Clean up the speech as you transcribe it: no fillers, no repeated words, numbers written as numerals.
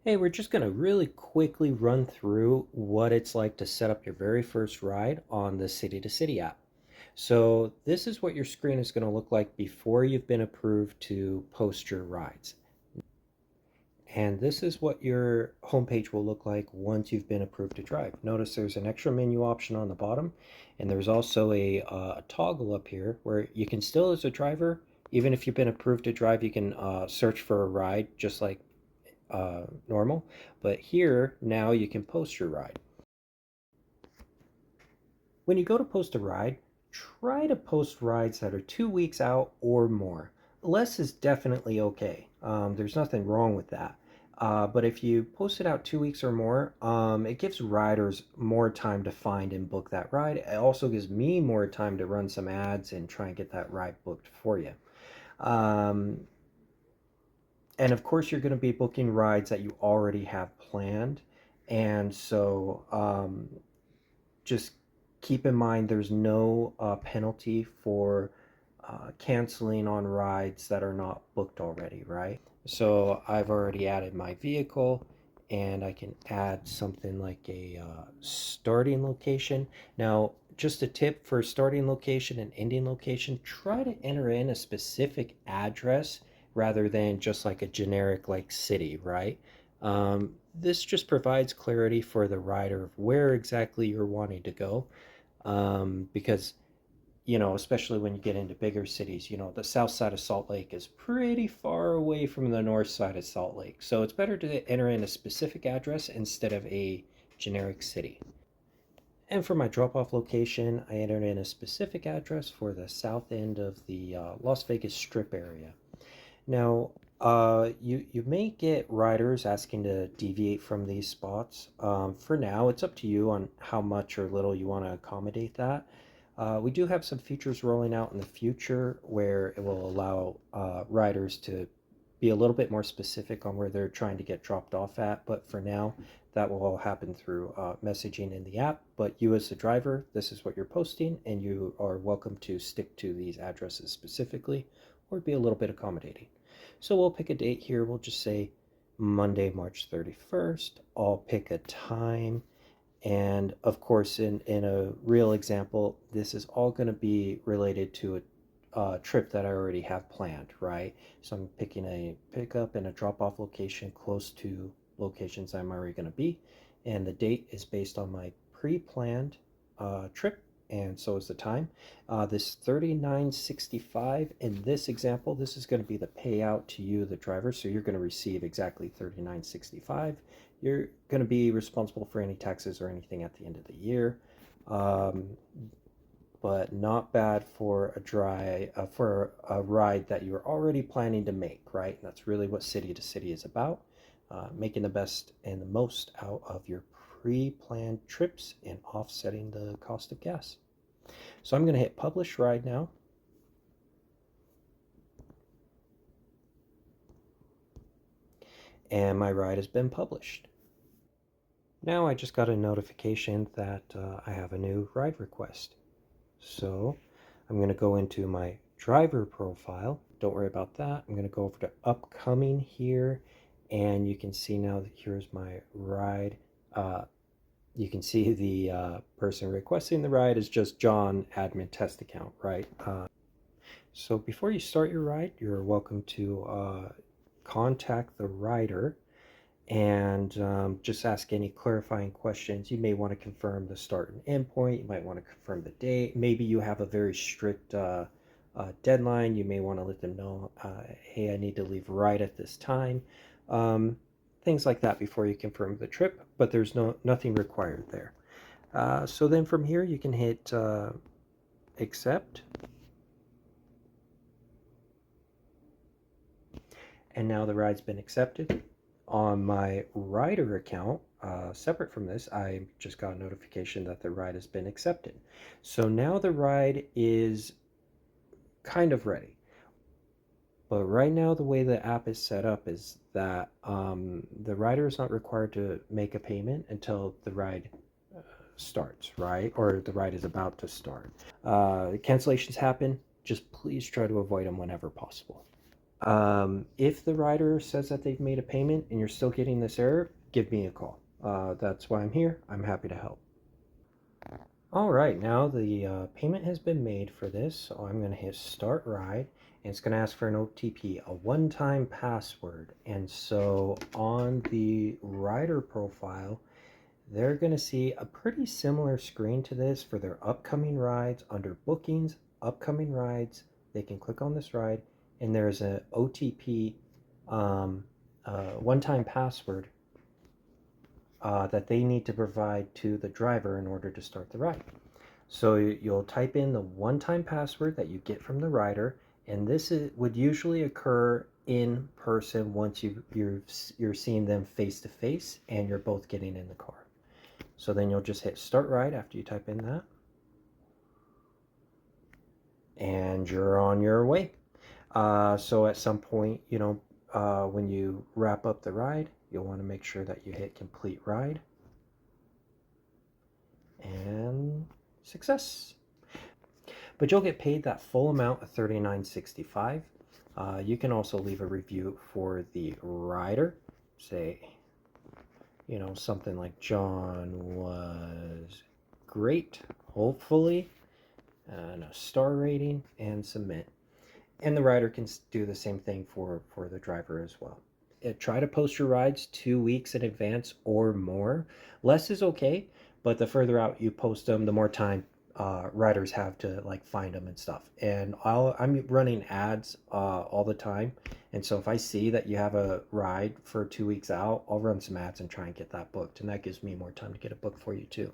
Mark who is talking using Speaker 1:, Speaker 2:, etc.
Speaker 1: Hey, we're just going to really quickly run through what it's like to set up your very first ride on the City2City app. So this is what your screen is going to look like before you've been approved to post your rides. And this is what your homepage will look like once you've been approved to drive. Notice there's an extra menu option on the bottom, and there's also a toggle up here where you can still, as a driver, even if you've been approved to drive, you can search for a ride just like normal. But here, now you can post your ride. When you go to post a ride, try to post rides that are 2 weeks out or more. Less is definitely okay. There's nothing wrong with that. But if you post it out 2 weeks or more, it gives riders more time to find and book that ride. It also gives me more time to run some ads and try and get that ride booked for you. Um, and of course, you're going to be booking rides that you already have planned. And so just keep in mind there's no penalty for canceling on rides that are not booked already, right? So I've already added my vehicle, and I can add something like a starting location. Now, just a tip for starting location and ending location, try to enter in a specific address rather than just like a generic like city, right? This just provides clarity for the rider of where exactly you're wanting to go, because especially when you get into bigger cities, the south side of Salt Lake is pretty far away from the north side of Salt Lake. So it's better to enter in a specific address instead of a generic city. And for my drop off location, I entered in a specific address for the south end of the Las Vegas Strip area. Now, you may get riders asking to deviate from these spots. For now, it's up to you on how much or little you want to accommodate that. We do have some features rolling out in the future where it will allow riders to be a little bit more specific on where they're trying to get dropped off at. But for now, that will all happen through messaging in the app. But you, as the driver, this is what you're posting, and you are welcome to stick to these addresses specifically or be a little bit accommodating. So we'll pick a date here. We'll just say Monday, March 31st. I'll pick a time. And of course, in a real example, this is all going to be related to a trip that I already have planned, right? So I'm picking a pickup and a drop off location close to locations I'm already going to be. And the date is based on my pre planned trip, and so is the time. This 39.65 in this example, this is going to be the payout to you, the driver. So you're going to receive exactly 39.65. You're going to be responsible for any taxes or anything at the end of the year, but not bad for a ride that you're already planning to make, right? And that's really what City2City is about, making the best and the most out of your pre-planned trips and offsetting the cost of gas. So I'm going to hit publish ride now. And my ride has been published. Now I just got a notification that I have a new ride request. So I'm going to go into my driver profile. Don't worry about that. I'm going to go over to upcoming here, and you can see now that here's my ride. You can see the person requesting the ride is just John, admin test account, right? So before you start your ride, you're welcome to contact the rider and just ask any clarifying questions. You may want to confirm the start and end point. You might want to confirm the date. Maybe you have a very strict deadline. You may want to let them know, hey, I need to leave right at this time. Things like that before you confirm the trip, but there's nothing required there. So then from here you can hit accept. And now the ride's been accepted. On my rider account, separate from this, I just got a notification that the ride has been accepted. So now the ride is kind of ready. But right now, the way the app is set up is that the rider is not required to make a payment until the ride starts, right? Or the ride is about to start. Cancellations happen. Just please try to avoid them whenever possible. If the rider says that they've made a payment and you're still getting this error, give me a call. That's why I'm here. I'm happy to help. All right, now the payment has been made for this, so I'm going to hit start ride, and it's going to ask for an OTP, a one-time password. And so on the rider profile, they're going to see a pretty similar screen to this for their upcoming rides. Under bookings, upcoming rides, they can click on this ride, and there's an OTP, one-time password that they need to provide to the driver in order to start the ride. So you'll type in the one-time password that you get from the rider, and would usually occur in person once you're seeing them face to face and you're both getting in the car. So then you'll just hit start ride after you type in that, and you're on your way. So at some point, when you wrap up the ride, you'll want to make sure that you hit complete ride, and success. But you'll get paid that full amount of $39.65. You can also leave a review for the rider. Say, something like John was great, hopefully, and a star rating, and submit. And the rider can do the same thing for the driver as well. Try to post your rides 2 weeks in advance or more. Less is okay, but the further out you post them, the more time riders have to like find them and stuff. And I'm running ads all the time, and so if I see that you have a ride for 2 weeks out, I'll run some ads and try and get that booked, and that gives me more time to get it booked for you too.